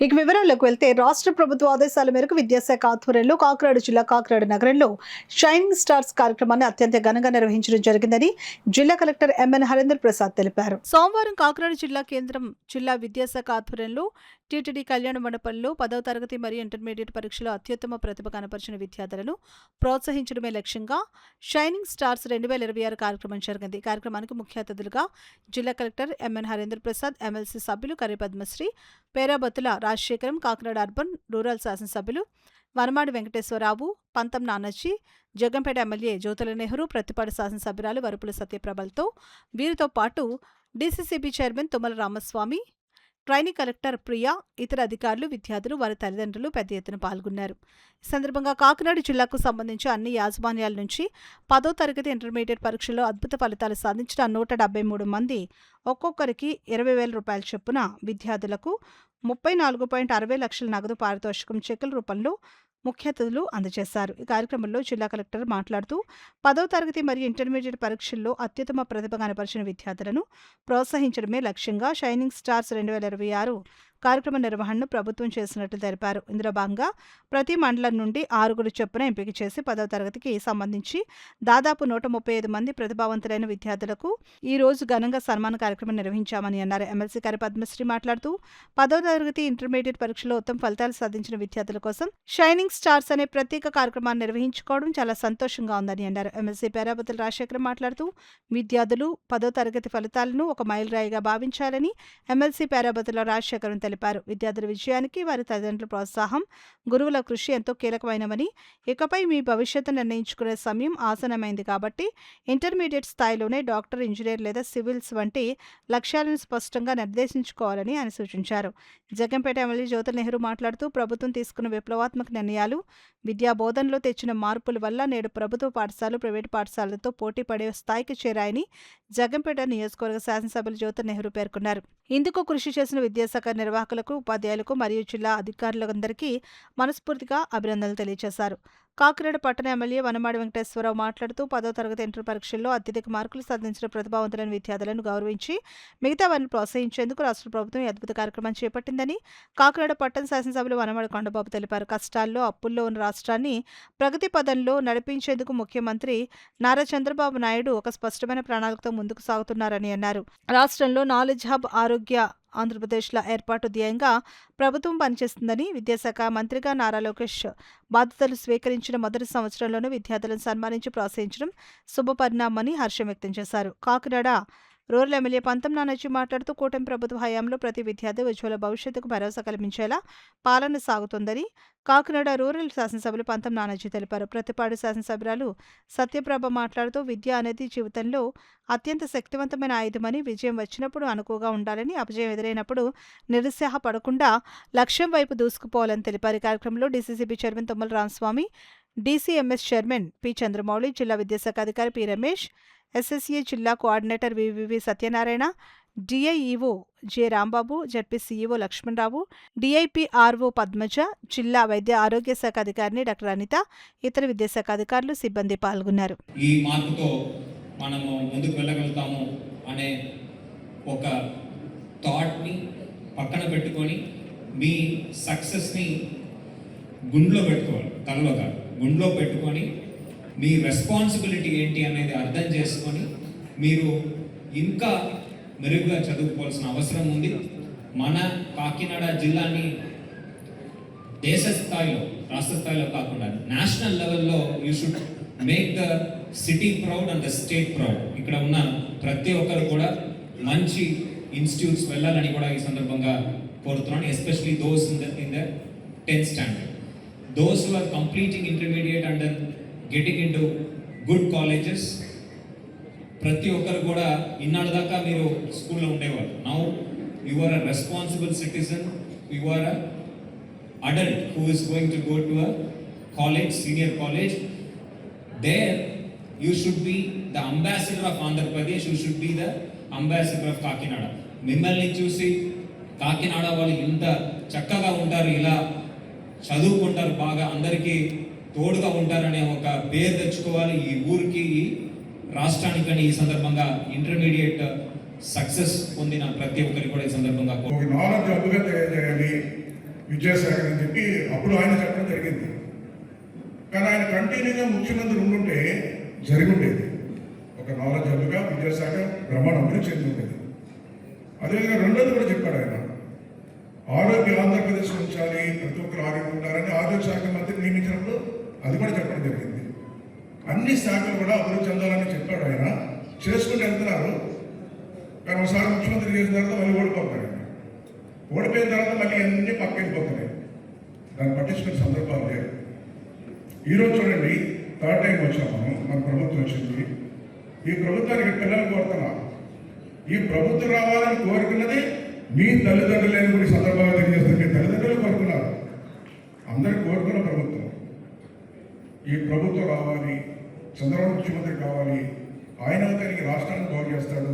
ఇక వివరాల్లోకి వెళ్తే రాష్ట్ర ప్రభుత్వ ఆదేశాల మేరకు విద్యాశాఖ ఆధ్వర్యంలో కాకినాడ జిల్లా కాకినాడ నగరంలో షైనింగ్ స్టార్స్ కార్యక్రమాన్ని అత్యంత ఘనంగా నిర్వహించడం జరిగిందని జిల్లా కలెక్టర్ ఎంఎన్ హరేంద్ర ప్రసాద్ తెలిపారు. సోమవారం కాకినాడ జిల్లా కేంద్రం జిల్లా విద్యాశాఖ ఆధ్వర్యంలో టీటీడీ కళ్యాణ మండపంలో 10వ తరగతి మరియు ఇంటర్మీడియట్ పరీక్షలో అత్యుత్తమ ప్రతిభ కనపరిచిన విద్యార్థులను ప్రోత్సహించడమే లక్ష్యంగా షైనింగ్ స్టార్స్ 2026 కార్యక్రమం జరిగింది. కార్యక్రమానికి ముఖ్య అతిథులుగా జిల్లా collector M N Harendra Prasad, MLC సభ్యులు కర్రి పద్మశ్రీ, పేరాబత్తుల రాజశేఖరం, కాకినాడ అర్బన్ రూరల్ శాసనసభ్యులు వనమాడి వెంకటేశ్వరరావు, పంతం నానాజీ, జగ్గంపేట ఎమ్మెల్యే జ్యోతుల నెహ్రూ, ప్రతిపాడు శాసనసభ్యురాలు వరుపుల సత్యప్రభలతో వీరితో పాటు DCCB chairman Tummala Ramaswamy, trainee collector Priya, ఇతర అధికారులు, విద్యార్థులు, వారి తల్లిదండ్రులు పెద్ద ఎత్తున పాల్గొన్నారు. ఈ సందర్భంగా కాకినాడ జిల్లాకు సంబంధించి అన్ని యాజమాన్యాల నుంచి 10వ తరగతి ఇంటర్మీడియట్ పరీక్షలో అద్భుత ఫలితాలు సాధించిన 173 మంది ఒక్కొక్కరికి 20,000 రూపాయల చొప్పున విద్యార్థులకు 34.60 లక్షల నగదు పారితోషికం చెక్కుల రూపంలో ముఖ్య అతిథులు అందజేశారు. ఈ కార్యక్రమంలో జిల్లా కలెక్టర్ మాట్లాడుతూ 10వ తరగతి మరియు ఇంటర్మీడియట్ పరీక్షల్లో అత్యుత్తమ ప్రతిభ కనపరిచిన విద్యార్థులను ప్రోత్సహించడమే లక్ష్యంగా షైనింగ్ స్టార్స్ 2026 కార్యక్రమ నిర్వహణను ప్రభుత్వం చేసినట్లు తెలిపారు. ఇందులో భాగంగా ప్రతి మండలం నుండి 6 చొప్పున ఎంపిక చేసి 10వ తరగతికి సంబంధించి దాదాపు 135 మంది ప్రతిభావంతులైన విద్యార్థులకు ఈ రోజు ఘనంగా సన్మాన కార్యక్రమం నిర్వహించామని అన్నారు. ఎమ్మెల్సీ కర్రి పద్మశ్రీ మాట్లాడుతూ 10వ తరగతి ఇంటర్మీడియట్ పరీక్షలో ఉత్తమ ఫలితాలు సాధించిన విద్యార్థుల కోసం షైనింగ్ స్టార్స్ అనే ప్రత్యేక కార్యక్రమాన్ని నిర్వహించుకోవడం చాలా సంతోషంగా ఉందని అన్నారు. ఎమ్మెల్సీ పేరాబత్తుల రాజశేఖరం మాట్లాడుతూ విద్యార్థులు 10వ తరగతి ఫలితాలను ఒక మైలురాయిగా భావించాలని ఎమ్మెల్సీ పేరాబత్తుల రాజశేఖరం తెలిపారు. విద్యార్థుల విజయానికి వారి తల్లిదండ్రుల ప్రోత్సాహం, గురువుల కృషి ఎంతో కీలకమైనవని, ఇకపై మీ భవిష్యత్తు నిర్ణయించుకునే సమయం ఆసనమైంది కాబట్టి ఇంటర్మీడియట్ స్థాయిలోనే డాక్టర్, ఇంజనీర్ లేదా సివిల్స్ వంటి లక్ష్యాలను స్పష్టంగా నిర్దేశించుకోవాలని ఆయన సూచించారు. జగ్గంపేట ఎమ్మెల్యే జ్యోతుల నెహ్రూ మాట్లాడుతూ ప్రభుత్వం తీసుకున్న విప్లవాత్మక నిర్ణయాలు, విద్యా బోధనలో తెచ్చిన మార్పుల వల్ల నేడు ప్రభుత్వ పాఠశాలలు, ప్రైవేటు పాఠశాలలతో పోటీ పడే స్థాయికి చేరాయని జగ్గంపేట నియోజకవర్గ శాసనసభ్యులు జ్యోతుల నెహ్రూ పేర్కొన్నారు. ఇందుకు కృషి చేసిన విద్యాశాఖ నిర్వాహకులకు, ఉపాధ్యాయులకు మరియు జిల్లా అధికారులందరికీ మనస్ఫూర్తిగా అభినందనలు తెలియజేశారు. కాకినాడ పట్టణ ఎమ్మెల్యే వనమాడి వెంకటేశ్వరరావు మాట్లాడుతూ 10వ తరగతి ఇంటర్ పరీక్షల్లో అత్యధిక మార్కులు సాధించిన ప్రతిభావంతులైన విద్యార్థులను గౌరవించి మిగతా వారిని ప్రోత్సహించేందుకు రాష్ట్ర ప్రభుత్వం ఈ అద్భుత కార్యక్రమం చేపట్టిందని కాకినాడ పట్టణ శాసనసభ్యులు వనమాడి కొండబాబు తెలిపారు. కష్టాల్లో, అప్పుల్లో ఉన్న రాష్ట్రాన్ని ప్రగతి పదంలో నడిపించేందుకు ముఖ్యమంత్రి నారా చంద్రబాబు నాయుడు ఒక స్పష్టమైన ప్రణాళికతో ముందుకు సాగుతున్నారని అన్నారు. రాష్ట్రంలో నాలెడ్జ్ హబ్, ఆరోగ్య ఆంధ్రప్రదేశ్ల ఏర్పాటు ధ్యేయంగా ప్రభుత్వం పనిచేస్తుందని, విద్యాశాఖ మంత్రిగా నారా లోకేష్ బాధ్యతలు స్వీకరించిన మొదటి సంవత్సరంలోనే విద్యార్థులను సన్మానించి ప్రోత్సహించడం శుభపరిణామని హర్షం వ్యక్తం చేశారు. కాకినాడ రూరల్ ఎమ్మెల్యే పంతం నానాజీ మాట్లాడుతూ కూటమి ప్రభుత్వ హయాంలో ప్రతి విద్యార్థి ఉజ్వల భవిష్యత్తుకు భరోసా కల్పించేలా పాలన సాగుతోందని కాకినాడ రూరల్ శాసనసభ్యులు పంతం నానాజీ తెలిపారు. ప్రతిపాడు శాసనసభ్యురాలు సత్యప్రభ మాట్లాడుతూ విద్య అనేది జీవితంలో అత్యంత శక్తివంతమైన ఆయుధమని, విజయం వచ్చినప్పుడు అనుకువగా ఉండాలని, అపజయం ఎదురైనప్పుడు నిరుత్సాహపడకుండా లక్ష్యం వైపు దూసుకుపోవాలని తెలిపారు. ఈ కార్యక్రమంలో DCCB chairman Tummala Ramaswamy, DCMS chairman P Chandramouli, జిల్లా విద్యాశాఖ అధికారి పి రమేష్, ఎస్ఎస్ఏ జిల్లా coordinator VVV Satyanarayana, DIEO J Rambabu, ZP CEO Lakshmanarao, DIPRO Padmaja, జిల్లా వైద్య ఆరోగ్య శాఖ అధికారిని డాక్టర్ అనిత, ఇతర విద్యాశాఖ అధికారులు, సిబ్బంది పాల్గొన్నారు. ఈ మార్పుతో మనము ముందుకు వెళ్ళగలుగుతాము అనే ఒక థాట్ని పక్కన పెట్టుకొని మీ సక్సెస్ని గుండెలో పెట్టుకోవాలి, తనలో కాదు, గుండెలో పెట్టుకొని మీ రెస్పాన్సిబిలిటీ ఏంటి అనేది అర్థం చేసుకొని మీరు ఇంకా మెరుగుగా చదువుకోవాల్సిన అవసరం ఉంది. మన కాకినాడ జిల్లాని దేశ స్థాయిలో, రాష్ట్ర స్థాయిలో కాకుండా నేషనల్ లెవెల్లో you should make the city proud and the state proud. ఇక్కడ ఉన్న ప్రతి ఒక్కరు కూడా మంచి ఇన్స్టిట్యూట్స్ వెళ్ళాలని కూడా ఈ సందర్భంగా కోరుతున్నాను. Especially those in the 10th standard, those who are completing intermediate and then getting into good colleges. ప్రతి ఒక్కరు కూడా ఇన్నాళ్ళ దాకా మీరు స్కూల్లో ఉండేవారు. Now you are a responsible citizen, you are a adult who is going to go to a college, senior college. There you should be the ambassador of Andhra Pradesh, you should be the ambassador of Kakinada. మిమ్మల్ని చూసి కాకినాడ వాళ్ళు ఇంత చక్కగా ఉంటారు, ఇలా చదువుకుంటారు, బాగా అందరికీ తోడుగా ఉంటారనే ఒక పేరు తెచ్చుకోవాలి ఈ ఊరికి, ఈ రాష్ట్రానికని ఈ సందర్భంగా ఇంటర్మీడియట్ సక్సెస్ పొందిన ప్రతి ఒక్కరికి కూడా ఈ సందర్భంగా నాలెడ్జ్ హబ్గా తయారు చేయాలి. విద్యాశాఖ అని చెప్పి అప్పుడు ఆయన చెప్పడం జరిగింది. కానీ ఆయన కంటిన్యూగా ముఖ్యమంత్రి ఉండుంటే జరిగి ఉండేది. ఒక నాలెడ్జ్ హబ్గా విద్యాశాఖ బ్రహ్మాండం చెంది ఉండేది. అదేవిధంగా రెండోది కూడా చెప్పాడు ఆయన, ఆరోగ్య ఆంధ్రప్రదేశ్ ఉంచాలి, ప్రతి ఒక్కరు ఆరోగ్యం ఉండాలని ఆరోగ్య శాఖ మంత్రి నియమించినప్పుడు అది కూడా చెప్పడం జరిగింది. అన్ని శాఖలు కూడా అభివృద్ధి చెందాలని చెప్పాడు ఆయన. చేసుకుంటూ వెళ్తున్నారు. కానీ ఒకసారి ముఖ్యమంత్రి చేసిన తర్వాత మళ్ళీ ఓడిపోతాడు. ఓడిపోయిన తర్వాత మళ్ళీ అన్ని పక్క వెళ్ళిపోతున్నాయి. దాన్ని పట్టించుకునే సందర్భాలు లేవు. ఈరోజు చూడండి, థర్డ్ టైం వచ్చాము మన ప్రభుత్వం వచ్చింది. ఈ ప్రభుత్వానికి పిల్లలు కోరుతున్నా, ఈ ప్రభుత్వం రావాలని కోరుకున్నది మీ తల్లిదండ్రులని కూడా సందర్భంగా తెలియజేస్తారు. మీ తల్లిదండ్రులు కోరుకున్నారు, అందరూ కోరుకున్న ప్రభుత్వం. ఈ ప్రభుత్వం రావాలి, చంద్రబాబు ముఖ్యమంత్రి కావాలి, ఆయన తనకి రాష్ట్రాన్ని బాగు చేస్తాడు,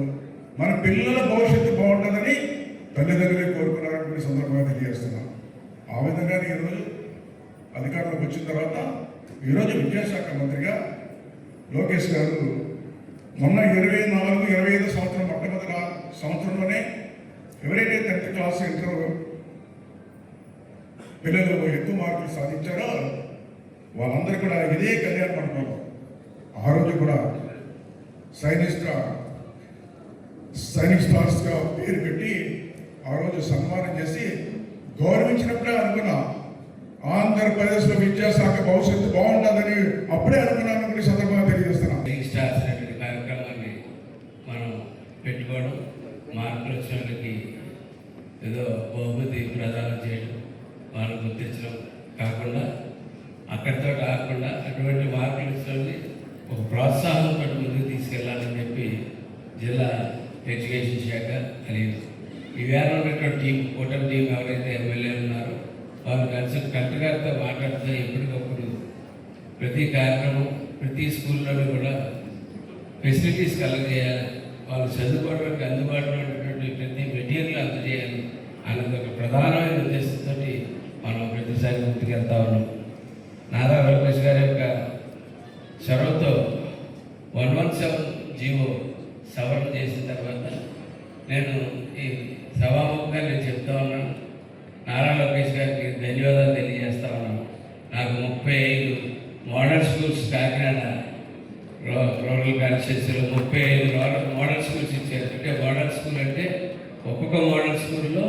మన పిల్లల భవిష్యత్తు బాగుంటుందని తల్లిదండ్రులే కోరుకున్నారని కూడా సందర్భంగా తెలియజేస్తున్నాం. ఆ విధంగానే ఈరోజు అధికారంలోకి వచ్చిన తర్వాత ఈరోజు విద్యాశాఖ మంత్రిగా లోకేష్ గారు మొన్న 24-25 సంవత్సరం మొట్టమొదటి సంవత్సరంలోనే ఎవరైతే 10th క్లాస్ ఇంటర్ పిల్లలు ఎక్కువ మార్కులు సాధించారో వాళ్ళందరూ కూడా ఇదే కళ్యాణ మండపంలో ఆ రోజు కూడా సైనిక్ స్టార్స్గా పేరు పెట్టి ఆ రోజు సన్మానం చేసి గౌరవించినప్పుడే అనుకున్నా ఆంధ్రప్రదేశ్లో విద్యాశాఖ భవిష్యత్తు బాగుంటుందని అప్పుడే అనుకున్నాను. ఈ సందర్భంగా తెలియజేస్తున్నాను. స్టార్స్ అనేటువంటి కార్యక్రమాన్ని మనం పెట్టుకోవడం, మార్కులు వచ్చిన వాళ్ళకి ఏదో బహుమతి ప్రదానం చేయడం, వాళ్ళని గుర్తించడం కాకుండా అక్కడితో కాకుండా అటువంటి మార్కులు ఇచ్చిన ఒక ప్రోత్సాహంతో ముందుకు తీసుకెళ్లాలని చెప్పి జిల్లా ఎడ్యుకేషన్ శాఖ తెలియదు. ఈవేళ ఉన్నటువంటి టీం, కూటమి టీం ఎవరైతే ఎమ్మెల్యేలు ఉన్నారో వాళ్ళు కలిసి కలెక్టర్ గారితో మాట్లాడుతూ ఎప్పటికప్పుడు ప్రతి కార్యక్రమం, ప్రతి స్కూల్లోనూ కూడా ఫెసిలిటీస్ కలగజేయాలి, వాళ్ళు చదువుకోవడానికి అందుబాటులో ఉన్నటువంటి ప్రతి మెటీరియల్ అందజేయాలి అన్నది ఒక ప్రధానమైన ఉద్దేశంతో మనం ప్రతిసారి ముందుకెళ్తా ఉన్నాం. నారా లోకేష్ గారి యొక్క చొరవతో 117 జీవో సవరణ చేసిన తర్వాత నేను ఈ సభాముఖంగా నేను చెప్తా ఉన్నాను, నారా లోకేష్ గారికి ధన్యవాదాలు తెలియజేస్తా ఉన్నాను. నాకు 35 మోడల్ స్కూల్స్ కాకినాడ రూరల్ కాన్స్టిట్యూన్సీలో 35 మోడల్ స్కూల్స్ ఇచ్చారు. అంటే మోడల్ స్కూల్ అంటే ఒక్కొక్క మోడల్ స్కూల్లో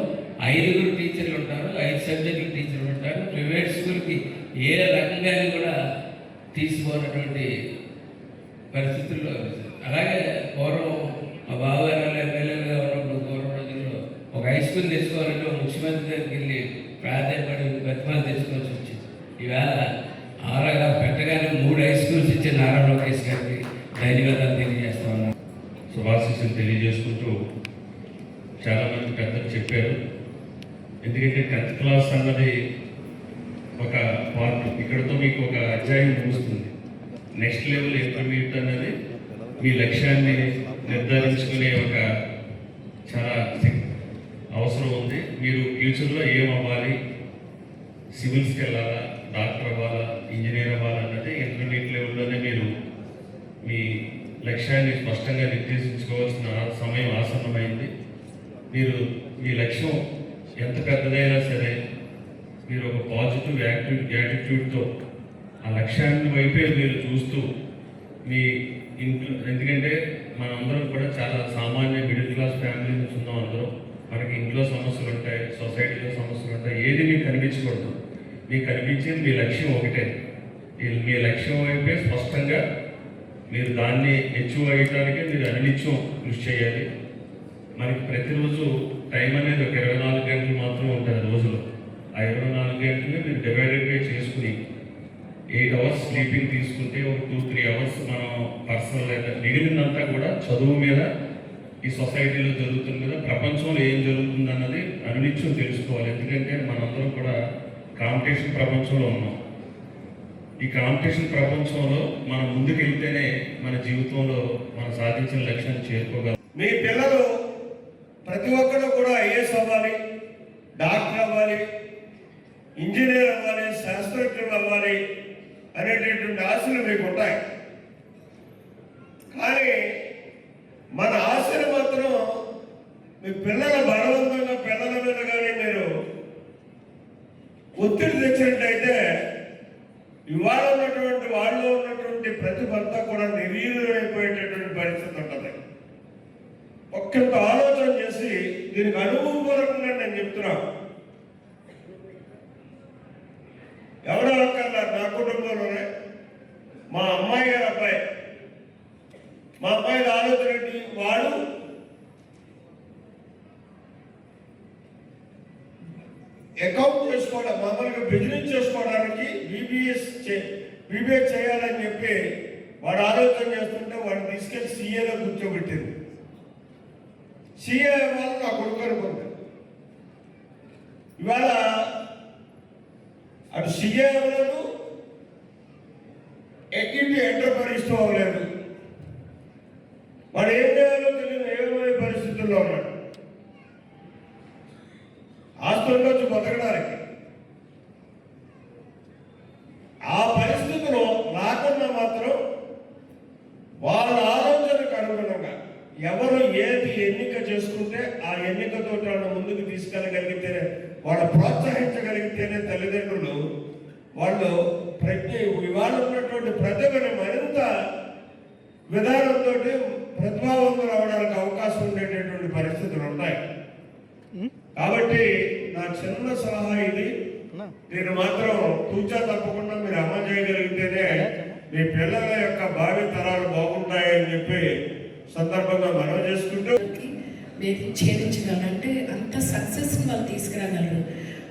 5 టీచర్లు ఉంటారు, 5 సబ్జెక్టులు టీచర్లు ఉంటారు. ప్రైవేట్ స్కూల్కి ఏ రకంగా కూడా తీసుకోనటువంటి పరిస్థితుల్లో. అలాగే పూర్వం మా బావగారు ఎమ్మెల్యేలుగా ఉన్నప్పుడు పూర్వం రోజుల్లో ఒక హై స్కూల్ తెచ్చుకోవాలంటే ఒక ముఖ్యమంత్రి దగ్గరికి వెళ్ళి ప్రాధాన్యపడి బతిమాలు తెచ్చుకోవాల్సి వచ్చింది. ఈవేళ ఆరగా పెట్టగానే 3 హై స్కూల్స్ ఇచ్చే నారా లోకేష్ గారికి ధన్యవాదాలు తెలియజేస్తా ఉన్నాను. శుభాశీస్సులు తెలియజేసుకుంటూ చాలామంది పెద్దలు చెప్పారు. ఎందుకంటే 10th క్లాస్ అన్నది ఒక పార్ట్, ఇక్కడతో మీకు ఒక అధ్యాయం ముగుస్తుంది. నెక్స్ట్ లెవెల్ ఇంటర్మీడియట్ అన్నది మీ లక్ష్యాన్ని నిర్ధారించుకునే ఒక చాలా అవసరం ఉంది. మీరు ఫ్యూచర్లో ఏం అవ్వాలి, సివిల్స్కి వెళ్ళాలా, డాక్టర్ అవ్వాలా, ఇంజనీర్ అవ్వాలా అన్నది ఇంటర్మీడియట్ లెవెల్లోనే మీరు మీ లక్ష్యాన్ని స్పష్టంగా నిర్దేశించుకోవాల్సిన సమయం ఆసన్నమైంది. మీరు మీ లక్ష్యం ఎంత పెద్దదైనా సరే మీరు ఒక పాజిటివ్ యాటిట్యూడ్తో ఆ లక్ష్యాన్ని వైపే మీరు చూస్తూ మీ ఇంట్లో, ఎందుకంటే మనందరం కూడా చాలా సామాన్య మిడిల్ క్లాస్ ఫ్యామిలీ నుంచి ఉన్నాం. అందరం మనకి ఇంట్లో సమస్యలు ఉంటాయి, సొసైటీలో సమస్యలు ఉంటాయి, ఏది మీకు కనిపించకూడదు. మీకు కనిపించేది మీ లక్ష్యం ఒకటే. మీ లక్ష్యం వైపే స్పష్టంగా మీరు దాన్ని అచీవ్ అయ్యటానికి మీరు అనినిత్యం కృషి చేయాలి. మనకి ప్రతిరోజు టైం అనేది ఒక 24 గంటలు మాత్రం ఉంటుంది రోజులో. ఆ 24 గంటలు మీరు డివైడెడ్గా చేసుకుని 8 అవర్స్ స్లీపింగ్ తీసుకుంటే ఒక 2-3 అవర్స్ మనం పర్సనల్ అయితే మిగిలినంతా కూడా చదువు మీద, ఈ సొసైటీలో జరుగుతుంది కదా, ప్రపంచంలో ఏం జరుగుతుంది అన్నది అనినిత్యం తెలుసుకోవాలి. ఎందుకంటే మనందరం కూడా కాంపిటీషన్ ప్రపంచంలో ఉన్నాం. ఈ కాంపిటీషన్ ప్రపంచంలో మనం ముందుకు వెళ్తేనే మన జీవితంలో మనం సాధించిన లక్ష్యాన్ని చేరుకోగలం. మీ పిల్లలు ప్రతి ఒక్కరు కూడా ఐఏఎస్ అవ్వాలి, డాక్టర్ అవ్వాలి, ఇంజనీర్ అవ్వాలి, శాస్త్రజ్ఞులు అవ్వాలి అనేటటువంటి ఆశలు మీకు ఉంటాయి. కానీ మన ఆశలు మాత్రం మీ పిల్లల బలవంతంగా పిల్లల మీద కానీ మీరు ఒత్తిడి తెచ్చినట్టయితే ఇవాళ ఉన్నటువంటి వాళ్ళు ఉన్నటువంటి ప్రతిభ అంతా కూడా నిర్వీర్యమైపోయేటటువంటి పరిస్థితి ఉంటుంది. ఒక్కంత ఆలోచన చేసి దీనికి అనుభవపూర్వకంగా నేను చెప్తున్నాను. ఎవరో ఒకళ్ళ నా కుటుంబంలోనే మా అమ్మాయి గారు అబ్బాయి, మా అమ్మాయి ఆలోచన ఏంటి, వాడు అకౌంట్ చేసుకోవడం, మామూలుగా బిజినెస్ చేసుకోవడానికి బీబీఏ చేయాలని చెప్పి వాడు ఆలోచన చేస్తుంటే వాడిని తీసుకెళ్లి సీఏలో కూర్చోబెట్టింది. సీఏ వాళ్ళు నా కొడుకు అనుకుంది. ఇవాళ అటు సీఏ అవ్వలేదు, ఎక్కింటి ఎంటర్ప్రైజ్ అవ్వలేదు. వాడు ఏం చేయాలో తెలియదు, ఏమయ్యే పరిస్థితుల్లో ఉన్నాడు. ఆస్తుల్లో బతకడానికి ఆ పరిస్థితిలో రాకుండా మాత్రం వాళ్ళ ఆలోచనకు అనుగుణంగా ఎవరు ఏది ఎన్నిక చేసుకుంటే ఆ ఎన్నికతో వాళ్ళ ముందుకు తీసుకెళ్ళగలిగితే, వాళ్ళు ప్రోత్సహించగలిగితేనే తల్లిదండ్రులు వాళ్ళు ఇవాళ ఉన్నటువంటి ప్రతిభని మరింత విధానంతో ప్రతిభావంతులు అవడానికి అవకాశం ఉండేటటువంటి పరిస్థితులు ఉన్నాయి. కాబట్టి నా చిన్న సలహా ఇది, దీన్ని మాత్రం తూచా తప్పకుండా మీరు అమలు చేయగలిగితేనే మీ పిల్లల యొక్క భావి తరాలు బాగుంటాయని చెప్పి సందర్భంగా మనం చేసుకుంటూ ఛేదించగలంటే అంత సక్సెస్ని వాళ్ళు తీసుకురాగలరు.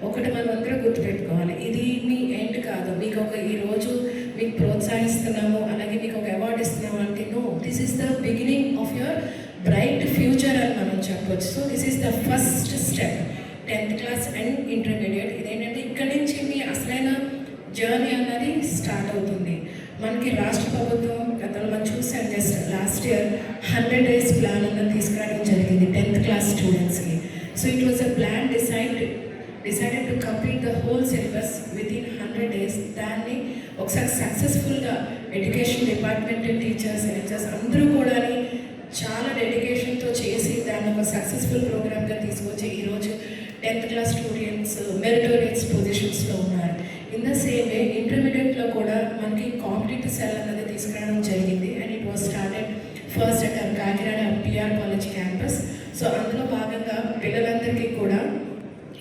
ఒకటి మనం అందరూ గుర్తుపెట్టుకోవాలి, ఇది మీ ఎండ్ కాదు. మీకు ఈరోజు మీకు ప్రోత్సహిస్తున్నాము, అలాగే మీకు ఒక అవార్డు ఇస్తున్నాము అంటే no, this is the beginning of your bright future అని మనం చెప్పవచ్చు. So this is the first step, 10th class and intermediate. ఇదేంటంటే ఇక్కడి నుంచి మీ అసలైన జర్నీ అన్నది స్టార్ట్ అవుతుంది. మనకి రాష్ట్ర ప్రభుత్వం గతంలో మనం చూసాం, just last year 100 days plan అన్నది తీసుకురావడం జరిగింది 10th క్లాస్ స్టూడెంట్స్కి. So it was a plan decided to complete the whole syllabus with in 100 days. దాన్ని ఒకసారి సక్సెస్ఫుల్గా ఎడ్యుకేషన్ డిపార్ట్మెంట్, టీచర్స్, లెక్చర్స్ అందరూ కూడా చాలా డెడికేషన్తో చేసి దాన్ని ఒక సక్సెస్ఫుల్ ప్రోగ్రామ్గా తీసుకొచ్చి ఈరోజు 10th క్లాస్ స్టూడెంట్స్ మెరిటోరియస్ పొజిషన్స్లో ఉన్నారు. ఇన్ ద సేమ్ వే ఇంటర్మీడియట్లో కూడా మనకి కాంపిటేటివ్ సెల్ అన్నది తీసుకురావడం జరిగింది. And it was started first at Kakinada PR college campus. So అందులో భాగంగా పిల్లలందరికీ కూడా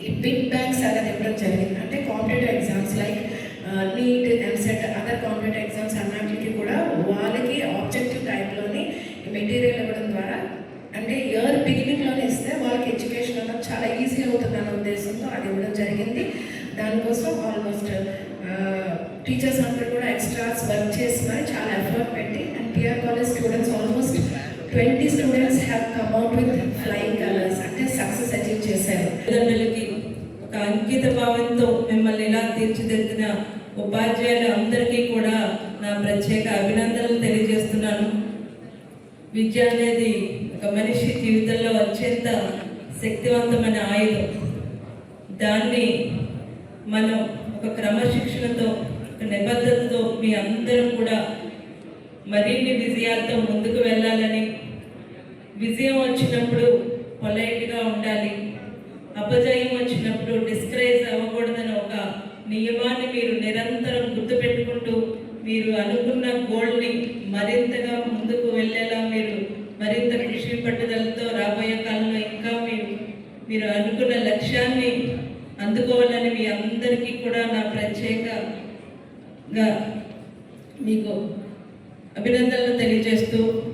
ఈ బిగ్ బ్యాంక్స్ అనేది ఇవ్వడం జరిగింది. అంటే competitive exams like NEET, EAMCET, other competitive exams అన్నింటికి కూడా వాళ్ళకి ఆబ్జెక్టివ్ టైప్లోని మెటీరియల్ ఇవ్వడం ద్వారా, అంటే ఇయర్ బిగినింగ్లోనే ఇస్తే వాళ్ళకి ఎడ్యుకేషన్ అన్నది చాలా ఈజీ అవుతుంది అన్న ఉద్దేశంతో అది ఇవ్వడం జరిగింది. దానికోసం ఆల్మోస్ట్ టీచర్స్ అందరూ కూడా ఎక్స్ట్రాస్ వర్క్ చేసి మరి చాలా ఎఫర్ట్ పెట్టి, and PR college students almost 20 students have come out with flying colours, అంటే సక్సెస్ అచీవ్ చేశారు. తల్లిదండ్రులకి ఒక అంకిత భావంతో మిమ్మల్ని ఇలా తీర్చిదిద్దిన ఉపాధ్యాయులు అందరికీ కూడా నా ప్రత్యేక అభినందనలు తెలియజేస్తున్నాను. విద్య అనేది ఒక మనిషి జీవితంలో అత్యంత శక్తివంతమైన ఆయుధం. దాన్ని మనం ఒక క్రమశిక్షణతో, ఒక నిబద్ధతతో మీ అందరం కూడా మరిన్ని విజయాలతో ముందుకు వెళ్ళాలని, విజయం వచ్చినప్పుడు పొలైట్గా ఉండాలి, అపజయం వచ్చినప్పుడు డిస్కరేజ్ అవ్వకూడదని ఒక నియమాన్ని మీరు నిరంతరం గుర్తుపెట్టుకుంటూ మీరు అనుకున్న గోల్ని మరింతగా ముందుకు వెళ్ళేలా మీరు మరింత కృషి పట్టుదలతో రాబోయే కాలంలో ఇంకా మీరు అనుకున్న లక్ష్యాన్ని అందుకోవాలని మీ అందరికీ కూడా నా ప్రత్యేకంగా మీకు అభినందనలు తెలియజేస్తూ